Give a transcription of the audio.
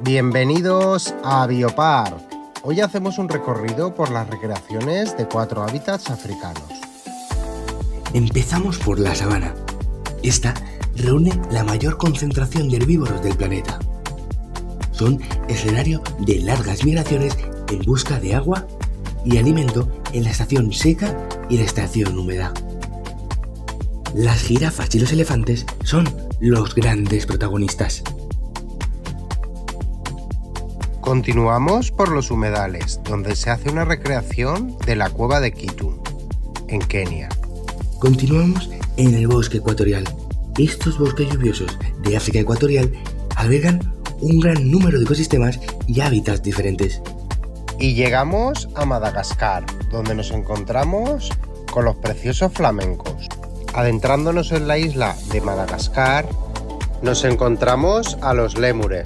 Bienvenidos a Biopark. Hoy hacemos un recorrido por las recreaciones de 4 hábitats africanos. Empezamos por la sabana. Esta reúne la mayor concentración de herbívoros del planeta. Son escenario de largas migraciones en busca de agua y alimento en la estación seca y la estación húmeda. Las jirafas y los elefantes son los grandes protagonistas. Continuamos por los humedales, donde se hace una recreación de la cueva de Kitun, en Kenia. Continuamos en el bosque ecuatorial. Estos bosques lluviosos de África ecuatorial albergan un gran número de ecosistemas y hábitats diferentes. Y llegamos a Madagascar, donde nos encontramos con los preciosos flamencos. Adentrándonos en la isla de Madagascar, nos encontramos a los lémures.